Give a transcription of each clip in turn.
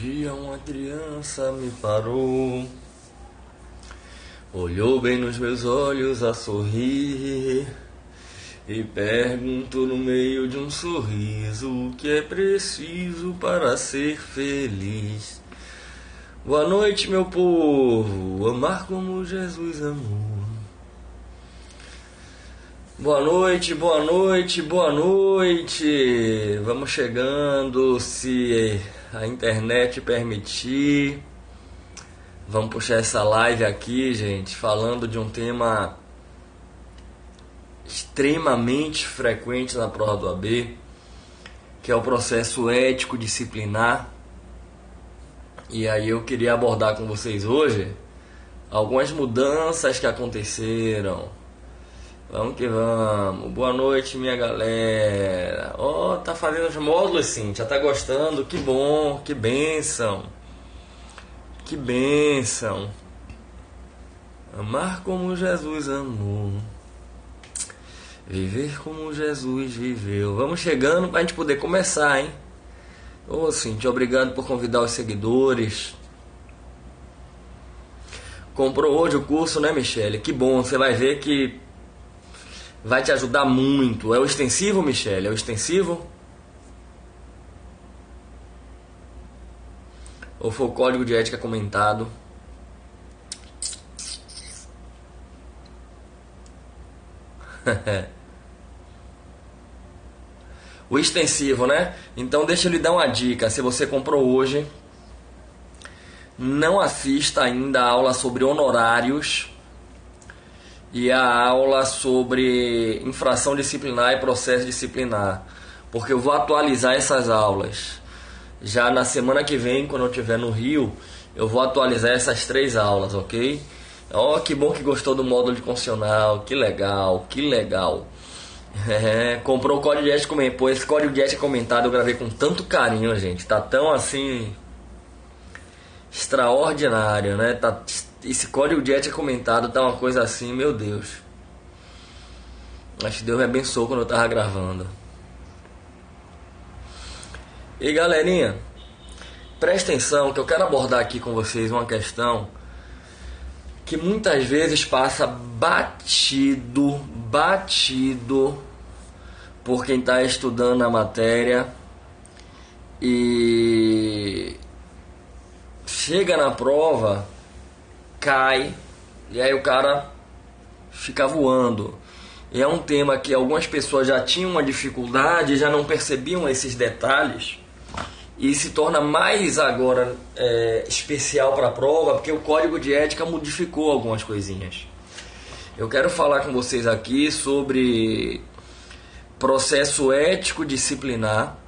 dia uma criança me parou, olhou bem nos meus olhos a sorrir e perguntou no meio de um sorriso o que é preciso para ser feliz. Boa noite, meu povo, amar como Jesus amou. Boa noite, boa noite, boa noite. Vamos chegando, se a internet permitir. Vamos puxar essa live aqui, gente, falando de um tema extremamente frequente na prova do AB, que é o processo ético disciplinar. E aí eu queria abordar com vocês hoje algumas mudanças que aconteceram. Vamos que vamos. Boa noite, minha galera. Ó, tá fazendo os módulos, Cíntia. Tá gostando? Que bom, que bênção. Que bênção. Amar como Jesus amou. Viver como Jesus viveu. Vamos chegando pra gente poder começar, hein? Ô, Cíntia, obrigado por convidar os seguidores. Comprou hoje o curso, né, Michele? Que bom, você vai ver que vai te ajudar muito. É o extensivo, Michele? É o extensivo? Ou foi o código de ética comentado? O extensivo, né? Então deixa eu lhe dar uma dica. Se você comprou hoje, não assista ainda a aula sobre honorários e a aula sobre infração disciplinar e processo disciplinar, porque eu vou atualizar essas aulas. Já na semana que vem, quando eu estiver no Rio, eu vou atualizar essas 3 aulas, ok? Ó, que bom que gostou do módulo de constitucional, que legal, que legal. Comprou o código de ética comentado. Pô, esse código de ética comentado eu gravei com tanto carinho, gente. Tá tão assim extraordinário, né? Esse código de ética comentado tá uma coisa assim, meu Deus. Acho que Deus me abençoou quando eu tava gravando. E galerinha, presta atenção que eu quero abordar aqui com vocês uma questão que muitas vezes passa batido por quem está estudando a matéria e chega na prova, cai e aí o cara fica voando. E é um tema que algumas pessoas já tinham uma dificuldade, já não percebiam esses detalhes e se torna mais agora especial para a prova, porque o código de ética modificou algumas coisinhas. Eu quero falar com vocês aqui sobre processo ético disciplinar,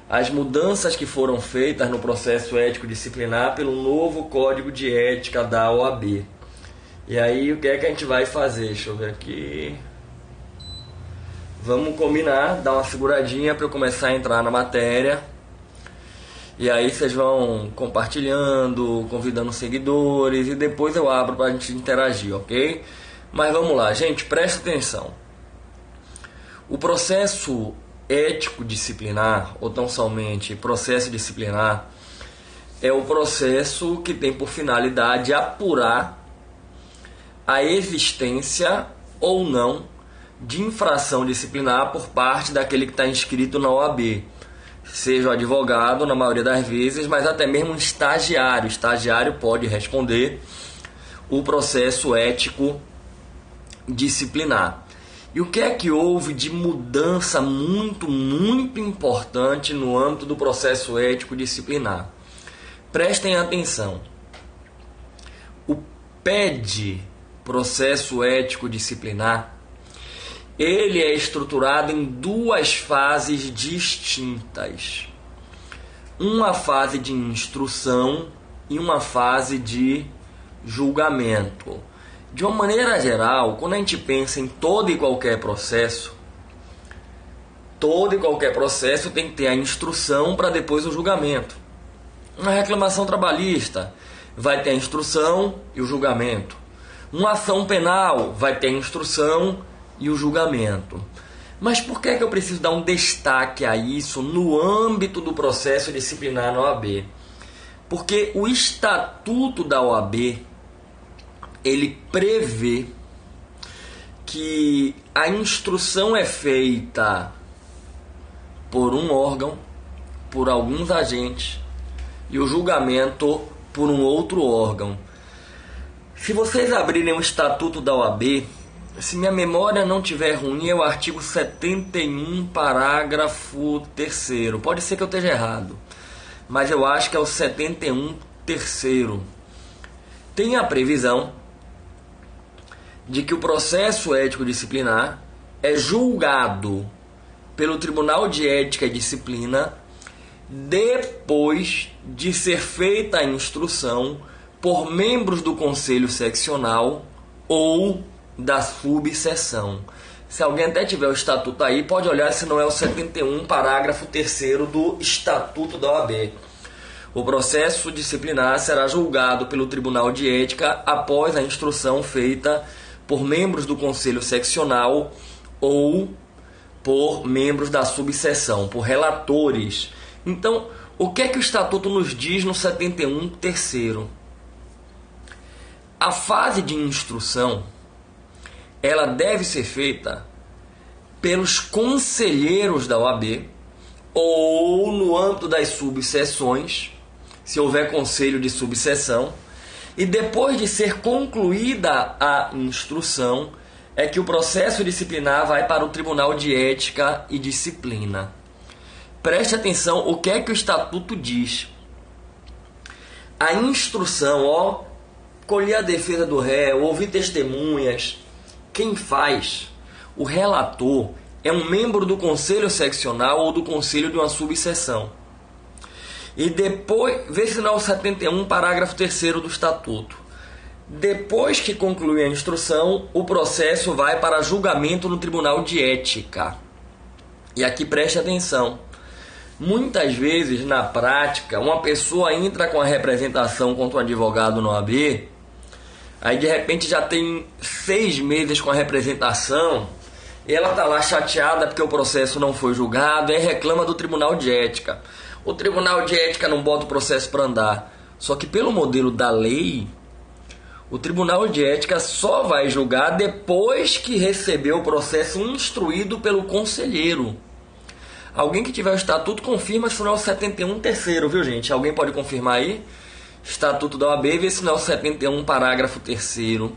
as mudanças que foram feitas no processo ético disciplinar pelo novo código de ética da OAB. E aí o que é que a gente vai fazer? Deixa eu ver aqui. Vamos combinar, dar uma seguradinha para eu começar a entrar na matéria. E aí vocês vão compartilhando, convidando seguidores e depois eu abro para a gente interagir, ok? Mas vamos lá, gente, presta atenção. O processo ético disciplinar, ou tão somente processo disciplinar, é o processo que tem por finalidade apurar a existência ou não de infração disciplinar por parte daquele que está inscrito na OAB. Seja o advogado, na maioria das vezes, mas até mesmo um estagiário. O estagiário pode responder o processo ético disciplinar. E o que é que houve de mudança muito importante no âmbito do processo ético disciplinar? Prestem atenção. O PED, processo ético disciplinar, ele é estruturado em 2 fases distintas. Uma fase de instrução e uma fase de julgamento. De uma maneira geral, quando a gente pensa em todo e qualquer processo tem que ter a instrução para depois o julgamento. Uma reclamação trabalhista vai ter a instrução e o julgamento. Uma ação penal vai ter a instrução e o julgamento. Mas por que eu preciso dar um destaque a isso no âmbito do processo disciplinar na OAB? Porque o estatuto da OAB, ele prevê que a instrução é feita por um órgão, por alguns agentes, e o julgamento por um outro órgão. Se vocês abrirem o estatuto da OAB, se minha memória não tiver ruim, é o artigo 71, parágrafo 3º. Pode ser que eu esteja errado, mas eu acho que é o 71, 3º. Tem a previsão de que o processo ético disciplinar é julgado pelo Tribunal de Ética e Disciplina depois de ser feita a instrução por membros do Conselho Seccional ou da subseção. Se alguém até tiver o estatuto aí, pode olhar se não é o 71, parágrafo 3º do Estatuto da OAB. O processo disciplinar será julgado pelo Tribunal de Ética após a instrução feita por membros do Conselho Seccional ou por membros da subseção, por relatores. Então, o que é que o Estatuto nos diz no 71, 3º? A fase de instrução, ela deve ser feita pelos conselheiros da OAB ou no âmbito das subseções, se houver conselho de subseção, e depois de ser concluída a instrução, é que o processo disciplinar vai para o Tribunal de Ética e Disciplina. Preste atenção o que é que o Estatuto diz. A instrução, colher a defesa do réu, ouvir testemunhas, quem faz, o relator, é um membro do Conselho Seccional ou do Conselho de uma subseção. E depois, vê se não é o 71, parágrafo 3º do Estatuto. Depois que conclui a instrução, o processo vai para julgamento no Tribunal de Ética. E aqui preste atenção. Muitas vezes, na prática, uma pessoa entra com a representação contra um advogado no OAB, aí de repente já tem 6 meses com a representação, e ela está lá chateada porque o processo não foi julgado, e reclama do Tribunal de Ética. O Tribunal de Ética não bota o processo para andar. Só que pelo modelo da lei, o Tribunal de Ética só vai julgar depois que recebeu o processo instruído pelo conselheiro. Alguém que tiver o estatuto confirma se não é o 71, 3º, viu gente? Alguém pode confirmar aí? Estatuto da OAB, vê se não é o 71, parágrafo 3º.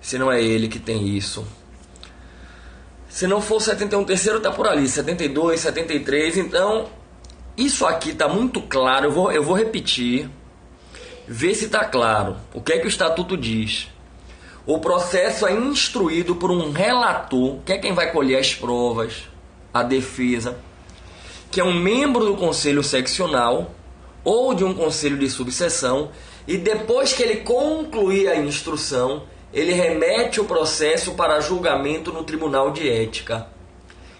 Se não é ele que tem isso. Se não for o 71, 3º, tá por ali. 72, 73, então... Isso aqui está muito claro, eu vou repetir, ver se está claro. O que é que o Estatuto diz? O processo é instruído por um relator, que é quem vai colher as provas, a defesa, que é um membro do Conselho Seccional ou de um Conselho de Subseção, e depois que ele concluir a instrução, ele remete o processo para julgamento no Tribunal de Ética.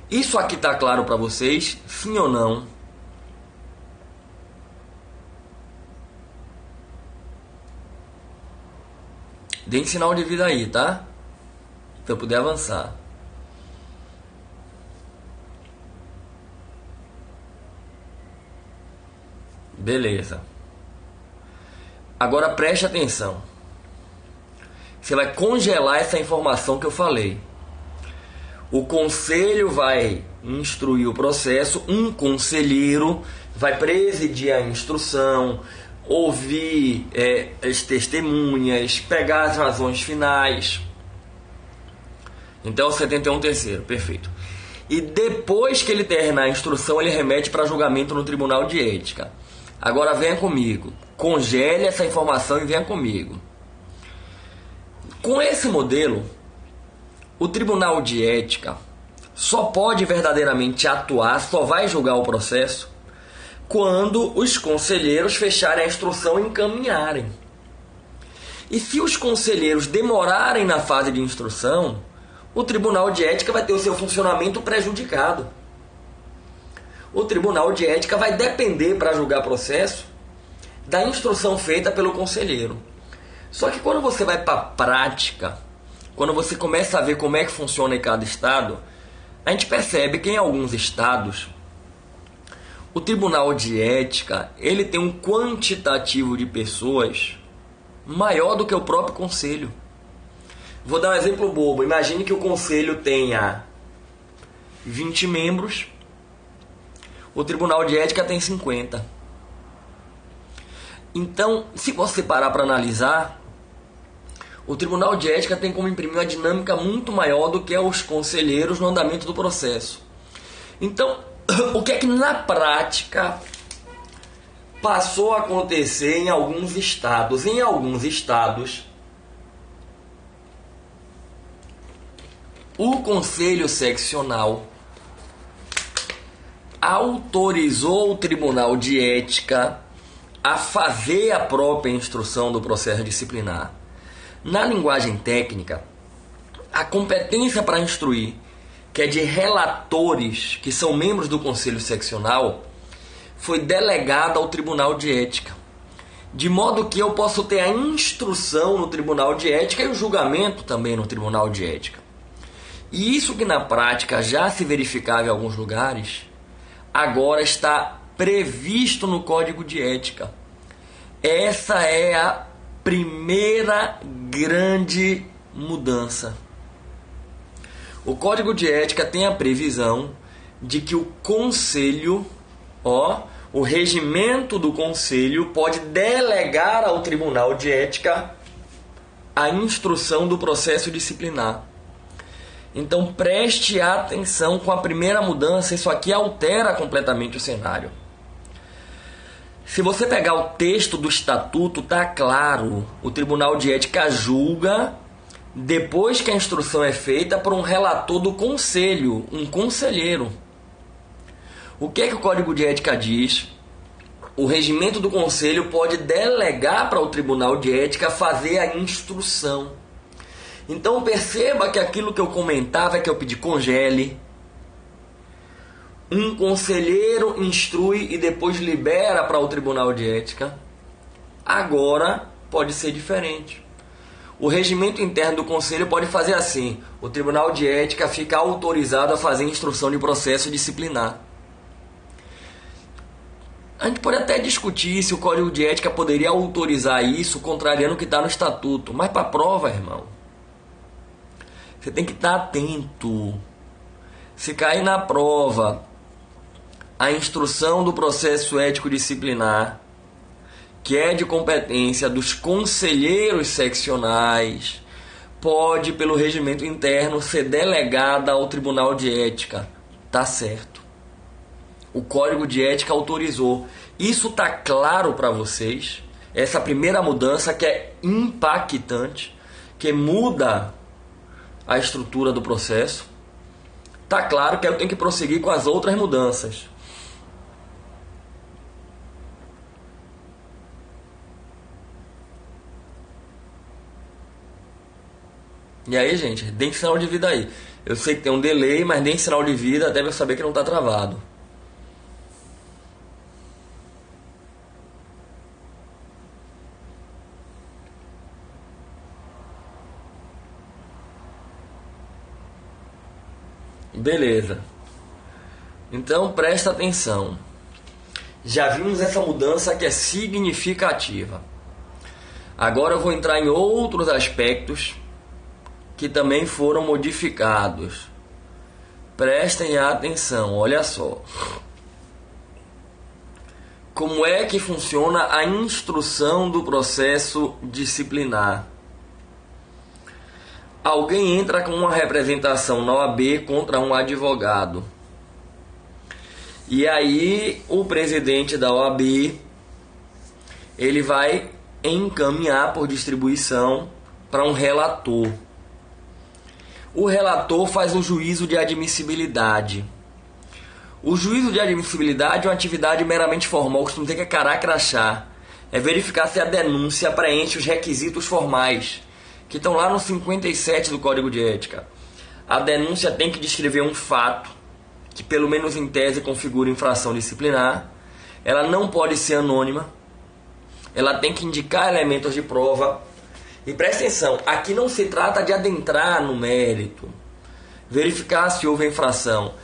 Isso aqui está claro para vocês? Sim ou não? Deem sinal de vida aí, tá? Pra eu poder avançar. Beleza. Agora preste atenção. Você vai congelar essa informação que eu falei. O conselho vai instruir o processo, um conselheiro vai presidir a instrução, ouvir as testemunhas, pegar as razões finais. Então, 71, 3º, perfeito. E depois que ele terminar a instrução, ele remete para julgamento no Tribunal de Ética. Agora venha comigo, congele essa informação e venha comigo. Com esse modelo, o Tribunal de Ética só pode verdadeiramente atuar, só vai julgar o processo quando os conselheiros fecharem a instrução e encaminharem. E se os conselheiros demorarem na fase de instrução, o Tribunal de Ética vai ter o seu funcionamento prejudicado. O Tribunal de Ética vai depender, para julgar processo, da instrução feita pelo conselheiro. Só que quando você vai para a prática, quando você começa a ver como é que funciona em cada estado, a gente percebe que em alguns estados O Tribunal de Ética, ele tem um quantitativo de pessoas maior do que o próprio Conselho. Vou dar um exemplo bobo. Imagine que o Conselho tenha 20 membros, o Tribunal de Ética tem 50. Então, se você parar para analisar, o Tribunal de Ética tem como imprimir uma dinâmica muito maior do que os conselheiros no andamento do processo. Então, o que é que na prática passou a acontecer em alguns estados? Em alguns estados, o Conselho Seccional autorizou o Tribunal de Ética a fazer a própria instrução do processo disciplinar. Na linguagem técnica, a competência para instruir, que é de relatores, que são membros do Conselho Seccional, foi delegada ao Tribunal de Ética. De modo que eu posso ter a instrução no Tribunal de Ética e o julgamento também no Tribunal de Ética. E isso que na prática já se verificava em alguns lugares, agora está previsto no Código de Ética. Essa é a primeira grande mudança. O Código de Ética tem a previsão de que o Conselho, o regimento do Conselho pode delegar ao Tribunal de Ética a instrução do processo disciplinar. Então preste atenção com a primeira mudança, isso aqui altera completamente o cenário. Se você pegar o texto do estatuto, está claro, o Tribunal de Ética julga depois que a instrução é feita por um relator do conselho, um conselheiro. O que é que o Código de Ética diz? O regimento do conselho pode delegar para o Tribunal de Ética fazer a instrução. Então perceba que aquilo que eu comentava, que eu pedi congele, um conselheiro instrui e depois libera para o Tribunal de Ética, agora pode ser diferente. O regimento interno do Conselho pode fazer assim: o Tribunal de Ética fica autorizado a fazer instrução de processo disciplinar. A gente pode até discutir se o Código de Ética poderia autorizar isso, contrariando o que está no Estatuto. Mas para a prova, irmão, você tem que estar atento. Se cair na prova a instrução do processo ético disciplinar, que é de competência dos conselheiros seccionais, pode, pelo regimento interno, ser delegada ao Tribunal de Ética. Tá certo. O Código de Ética autorizou. Isso tá claro para vocês? Essa primeira mudança que é impactante, que muda a estrutura do processo. Tá claro que eu tenho que prosseguir com as outras mudanças. E aí, gente, deem sinal de vida aí. Eu sei que tem um delay, mas deem sinal de vida até eu saber que não está travado. Beleza. Então presta atenção. Já vimos essa mudança que é significativa. Agora eu vou entrar em outros aspectos que também foram modificados. Prestem atenção, olha só. Como é que funciona a instrução do processo disciplinar? Alguém entra com uma representação na OAB contra um advogado. E aí o presidente da OAB, ele vai encaminhar por distribuição para um relator. O relator faz o juízo de admissibilidade. O juízo de admissibilidade é uma atividade meramente formal, costuma dizer que é cará-crachá. É verificar se a denúncia preenche os requisitos formais, que estão lá no 57 do Código de Ética. A denúncia tem que descrever um fato, que pelo menos em tese configura infração disciplinar. Ela não pode ser anônima. Ela tem que indicar elementos de prova. E presta atenção, aqui não se trata de adentrar no mérito, verificar se houve infração.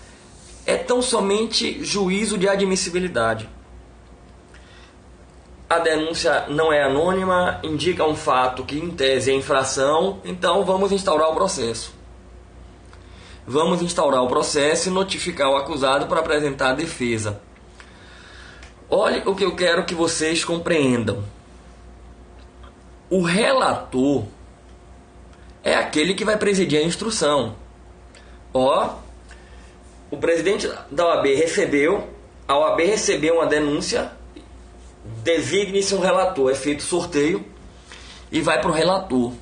é tão somente juízo de admissibilidade. A denúncia não é anônima, indica um fato que em tese é infração, então vamos instaurar o processo. Vamos instaurar o processo e notificar o acusado para apresentar a defesa. Olha o que eu quero que vocês compreendam. O relator é aquele que vai presidir a instrução. O presidente da OAB a OAB recebeu uma denúncia, designe-se um relator, é feito sorteio e vai para o relator,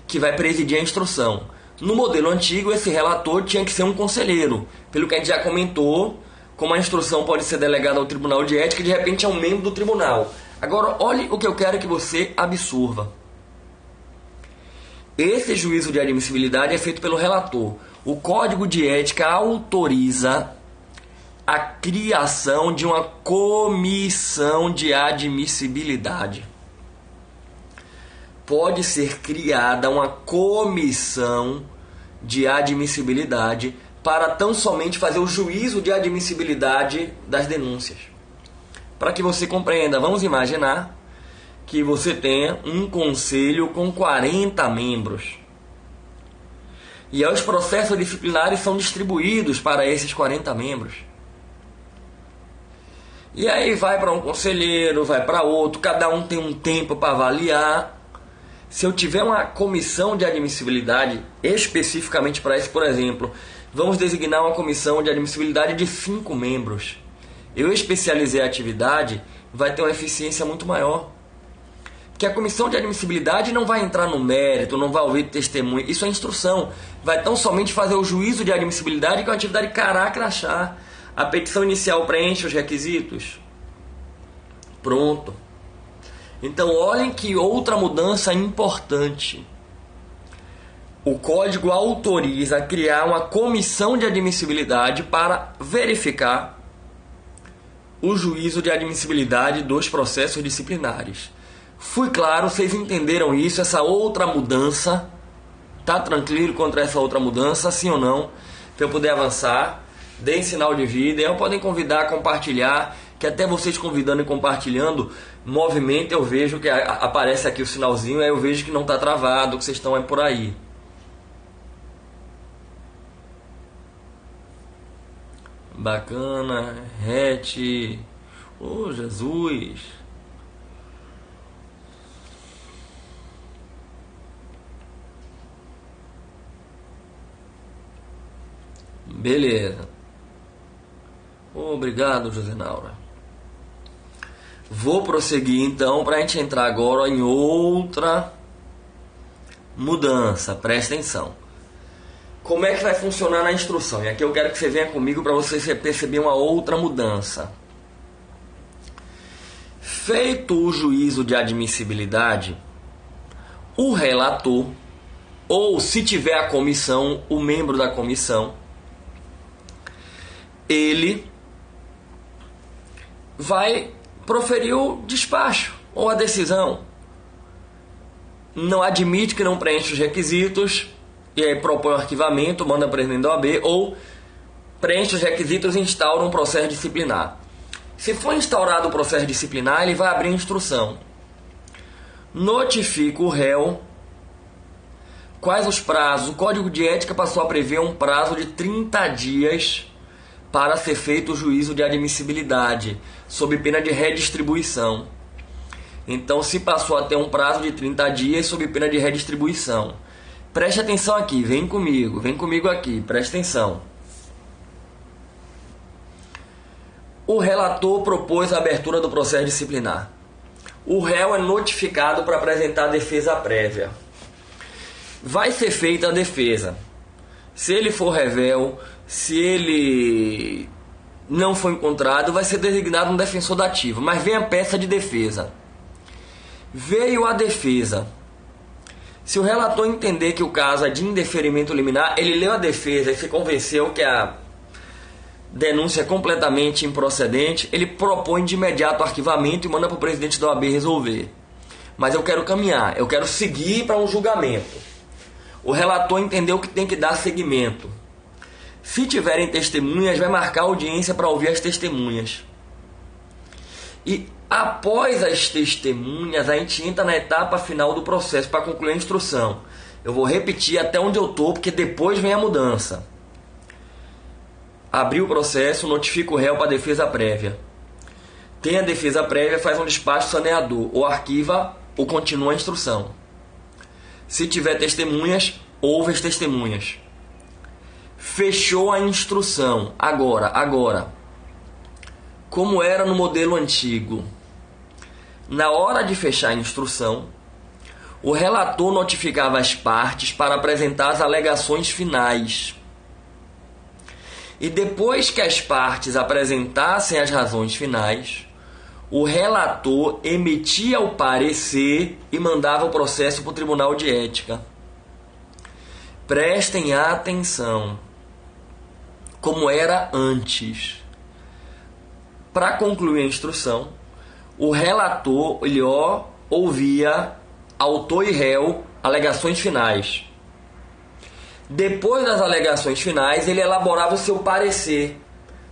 que vai presidir a instrução. No modelo antigo, esse relator tinha que ser um conselheiro, pelo que a gente já comentou, como a instrução pode ser delegada ao Tribunal de Ética, de repente é um membro do tribunal. Agora, olhe o que eu quero que você absorva. Esse juízo de admissibilidade é feito pelo relator. O Código de Ética autoriza a criação de uma comissão de admissibilidade. Pode ser criada uma comissão de admissibilidade para tão somente fazer o juízo de admissibilidade das denúncias. Para que você compreenda, vamos imaginar que você tenha um conselho com 40 membros. E aí os processos disciplinares são distribuídos para esses 40 membros. E aí vai para um conselheiro, vai para outro, cada um tem um tempo para avaliar. Se eu tiver uma comissão de admissibilidade especificamente para isso, por exemplo, vamos designar uma comissão de admissibilidade de 5 membros. Eu especializei a atividade, vai ter uma eficiência muito maior. Porque a comissão de admissibilidade não vai entrar no mérito, não vai ouvir testemunho, isso é instrução. Vai tão somente fazer o juízo de admissibilidade, que é uma atividade crachá. A petição inicial preenche os requisitos. Pronto. Então olhem que outra mudança importante. O Código autoriza a criar uma comissão de admissibilidade para verificar o juízo de admissibilidade dos processos disciplinares. Fui claro, vocês entenderam isso, essa outra mudança? Tá tranquilo contra essa outra mudança, sim ou não? Para eu poder avançar, deem sinal de vida, e podem convidar, compartilhar, que até vocês convidando e compartilhando, movimento, eu vejo que aparece aqui o sinalzinho, aí eu vejo que não está travado, que vocês estão por aí. Bacana, Rete, oh Jesus. Beleza. Obrigado, Josenaura. Vou prosseguir então para a gente entrar agora em outra mudança. Presta atenção. Como é que vai funcionar na instrução? E aqui eu quero que você venha comigo para você perceber uma outra mudança. Feito o juízo de admissibilidade, o relator, ou se tiver a comissão, o membro da comissão, ele vai proferir o despacho ou a decisão. Não admite que não preenche os requisitos, e aí propõe o arquivamento, manda para o presidente da OAB, ou preenche os requisitos e instaura um processo disciplinar. Se for instaurado o processo disciplinar, ele vai abrir a instrução. Notifica o réu quais os prazos. O Código de Ética passou a prever um prazo de 30 dias para ser feito o juízo de admissibilidade, sob pena de redistribuição. Então se passou a ter um prazo de 30 dias sob pena de redistribuição. Preste atenção aqui, vem comigo aqui, preste atenção. O relator propôs a abertura do processo disciplinar. O réu é notificado para apresentar a defesa prévia. Vai ser feita a defesa. Se ele for revel, se ele não for encontrado, vai ser designado um defensor dativo. Mas vem a peça de defesa. Veio a defesa. Se o relator entender que o caso é de indeferimento liminar, ele leu a defesa e se convenceu que a denúncia é completamente improcedente, ele propõe de imediato o arquivamento e manda para o presidente da OAB resolver. Mas eu quero caminhar, eu quero seguir para um julgamento. O relator entendeu que tem que dar seguimento. Se tiverem testemunhas, vai marcar audiência para ouvir as testemunhas. E após as testemunhas, a gente entra na etapa final do processo para concluir a instrução. Eu vou repetir até onde eu estou, porque depois vem a mudança. Abriu o processo, notifica o réu para a defesa prévia. Tem a defesa prévia, faz um despacho saneador, ou arquiva ou continua a instrução. Se tiver testemunhas, ouve as testemunhas. Fechou a instrução. Agora, como era no modelo antigo, na hora de fechar a instrução, o relator notificava as partes para apresentar as alegações finais. E depois que as partes apresentassem as razões finais, o relator emitia o parecer e mandava o processo para o Tribunal de Ética. Prestem atenção, como era antes. Para concluir a instrução, o relator ouvia autor e réu, alegações finais. Depois das alegações finais, ele elaborava o seu parecer.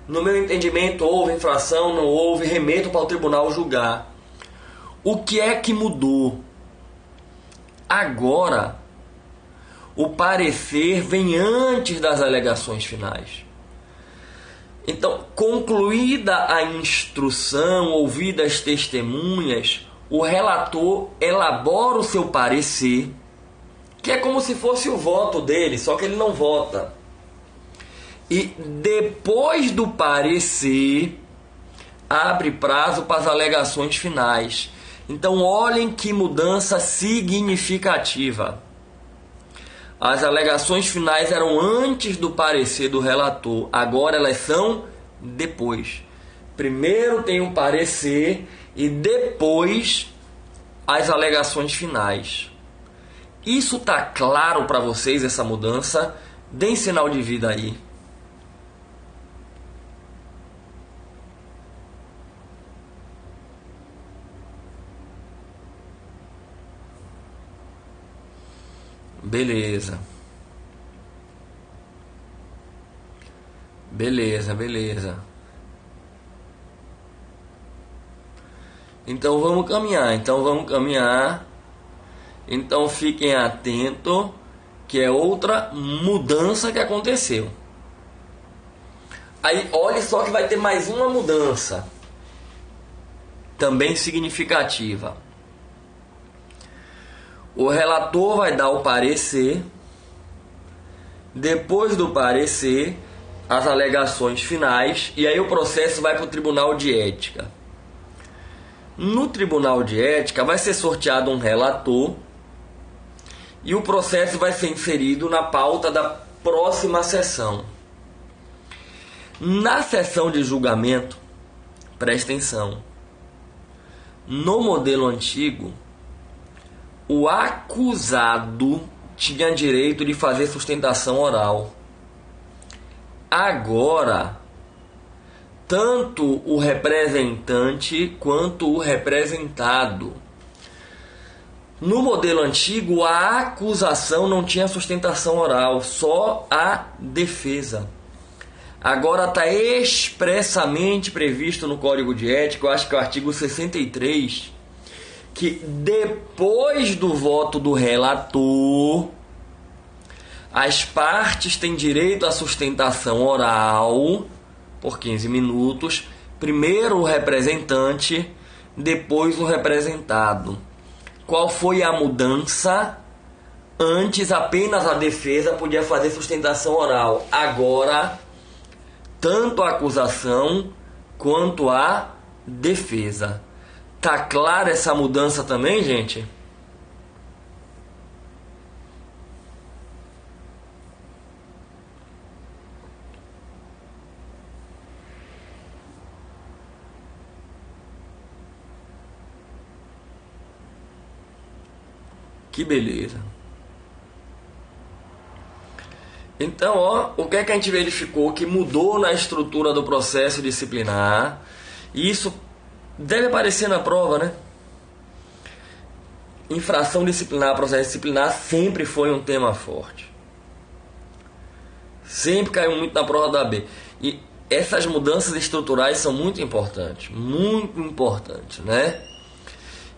No meu entendimento, houve infração, não houve, remeto para o tribunal julgar. O que é que mudou? Agora, o parecer vem antes das alegações finais. Então, concluída a instrução, ouvidas as testemunhas, o relator elabora o seu parecer, que é como se fosse o voto dele, só que ele não vota. E depois do parecer, abre prazo para as alegações finais. Então, olhem que mudança significativa. As alegações finais eram antes do parecer do relator, agora elas são depois. Primeiro tem um parecer e depois as alegações finais. Isso está claro para vocês, essa mudança? Deem sinal de vida aí. Beleza. Beleza. Então vamos caminhar. Então fiquem atentos, que é outra mudança que aconteceu. Aí olhe só que vai ter mais uma mudança, também significativa. O relator vai dar o parecer. Depois do parecer, as alegações finais. E aí o processo vai para o Tribunal de Ética. No Tribunal de Ética vai ser sorteado um relator. E o processo vai ser inserido na pauta da próxima sessão. Na sessão de julgamento, presta atenção. No modelo antigo, o acusado tinha direito de fazer sustentação oral. Agora, tanto o representante quanto o representado. No modelo antigo, a acusação não tinha sustentação oral, só a defesa. Agora está expressamente previsto no Código de Ética, eu acho que é o artigo 63, que depois do voto do relator, as partes têm direito à sustentação oral por 15 minutos, primeiro o representante, depois o representado. Qual foi a mudança? Antes apenas a defesa podia fazer sustentação oral. Agora, tanto a acusação quanto a defesa. Tá clara essa mudança também, gente? Que beleza. Então, o que é que a gente verificou que mudou na estrutura do processo disciplinar? E isso deve aparecer na prova, né? Infração disciplinar, processo disciplinar sempre foi um tema forte. Sempre caiu muito na prova da B. E essas mudanças estruturais são muito importantes, né?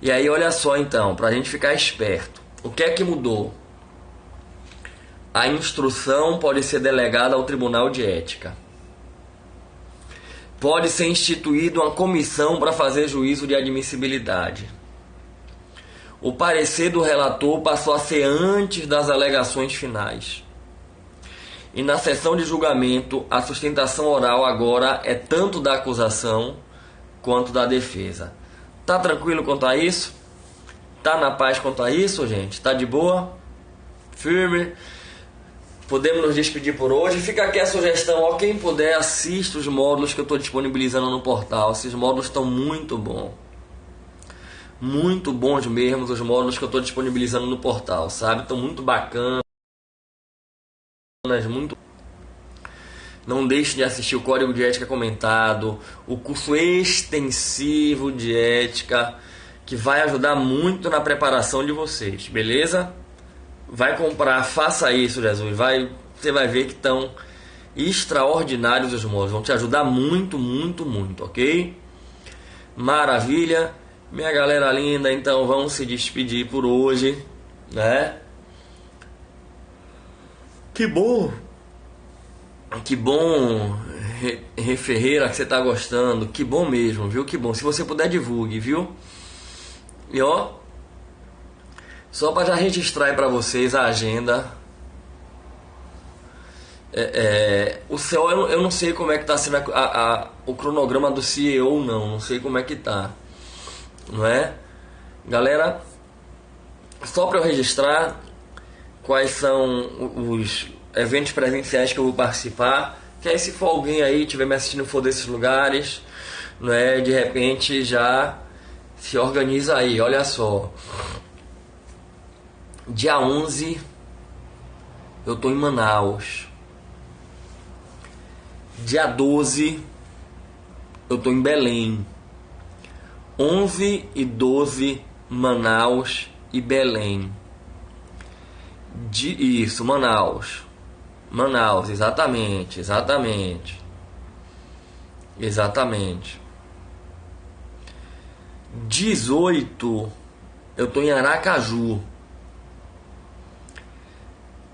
E aí olha só então, para a gente ficar esperto, o que é que mudou? A instrução pode ser delegada ao Tribunal de Ética. Pode ser instituída uma comissão para fazer juízo de admissibilidade. O parecer do relator passou a ser antes das alegações finais. E na sessão de julgamento, a sustentação oral agora é tanto da acusação quanto da defesa. Tá tranquilo quanto a isso? Tá na paz quanto a isso, gente? Tá de boa? Firme? Podemos nos despedir por hoje. Fica aqui a sugestão, ó, quem puder, assista os módulos que eu estou disponibilizando no portal. Esses módulos estão muito bons. Muito bons mesmo, os módulos que eu estou disponibilizando no portal, sabe? Estão muito bacanas, muito... Não deixe de assistir o Código de Ética comentado, o curso extensivo de ética, que vai ajudar muito na preparação de vocês, beleza? Vai comprar, faça isso, Jesus. Você vai ver que estão extraordinários os módulos. Vão te ajudar muito, ok? Maravilha. Minha galera linda, então vamos se despedir por hoje, né? Que bom! Que bom, Ferreira, que você tá gostando. Que bom mesmo, viu? Que bom. Se você puder, divulgue, viu? E ó... Só para já registrar aí para vocês a agenda. O CEO, eu não sei como é que está sendo o cronograma do CEO, não sei como é que tá, não é? Galera, só para eu registrar quais são os eventos presenciais que eu vou participar, que aí se for alguém aí estiver me assistindo for desses lugares, não é? De repente já se organiza aí, olha só. Dia 11 eu tô em Manaus. Dia 12 eu tô em Belém. 11 e 12 Manaus e Belém. Isso, Manaus, exatamente. 18 eu tô em Aracaju.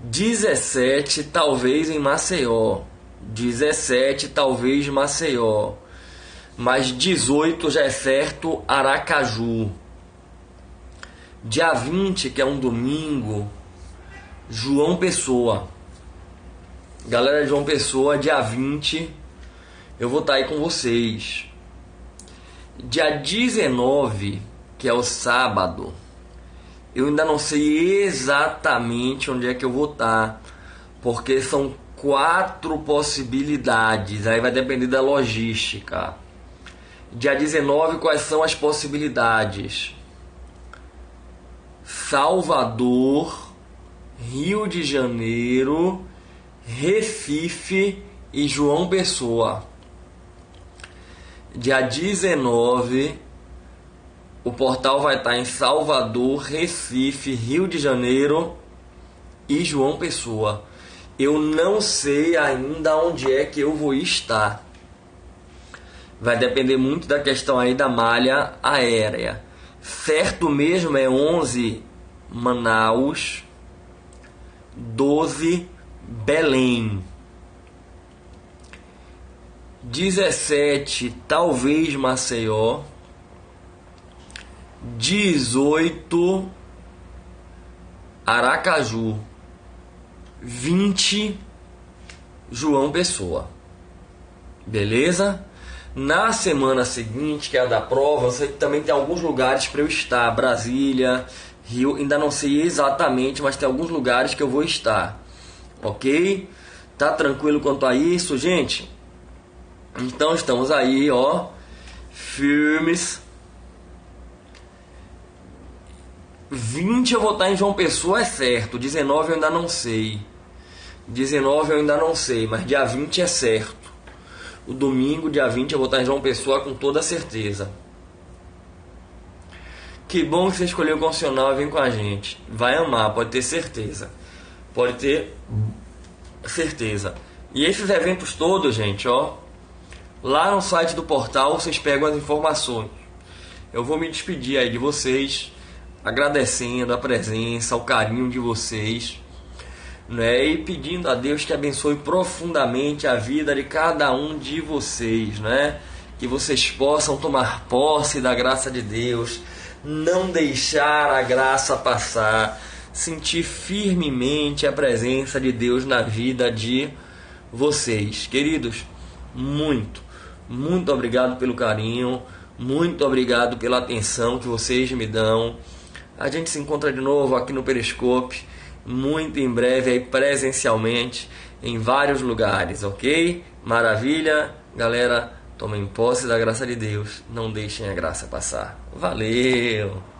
17 talvez em Maceió. Mas 18 já é certo, Aracaju. Dia 20, que é um domingo, João Pessoa. Galera de João Pessoa, dia 20 eu vou estar aí com vocês. Dia 19, que é o sábado, eu ainda não sei exatamente onde é que eu vou estar, porque são 4 possibilidades, aí vai depender da logística. Dia 19, quais são as possibilidades? Salvador, Rio de Janeiro, Recife e João Pessoa. Dia 19, o portal vai estar em Salvador, Recife, Rio de Janeiro e João Pessoa. Eu não sei ainda onde é que eu vou estar. Vai depender muito da questão aí da malha aérea. Certo mesmo é 11 Manaus, 12 Belém, 17 talvez Maceió, 18 Aracaju, 20 João Pessoa. Beleza? Na semana seguinte, que é a da prova, eu sei que também tem alguns lugares para eu estar. Brasília, Rio, ainda não sei exatamente, mas tem alguns lugares que eu vou estar. Ok? Tá tranquilo quanto a isso, gente? Então estamos aí, ó, firmes. 20 eu vou estar em João Pessoa, é certo. 19 eu ainda não sei. Mas dia 20 é certo. O domingo, dia 20, eu vou estar em João Pessoa com toda certeza. Que bom que você escolheu o Constitucional e vem com a gente. Vai amar, pode ter certeza. E esses eventos todos, gente, ó, lá no site do portal vocês pegam as informações. Eu vou me despedir aí de vocês, agradecendo a presença, o carinho de vocês, né? E pedindo a Deus que abençoe profundamente a vida de cada um de vocês, né? Que vocês possam tomar posse da graça de Deus, não deixar a graça passar, sentir firmemente a presença de Deus na vida de vocês. Queridos, muito obrigado pelo carinho, muito obrigado pela atenção que vocês me dão. A gente se encontra de novo aqui no Periscope, muito em breve aí presencialmente, em vários lugares, ok? Maravilha, galera, tomem posse da graça de Deus, não deixem a graça passar. Valeu!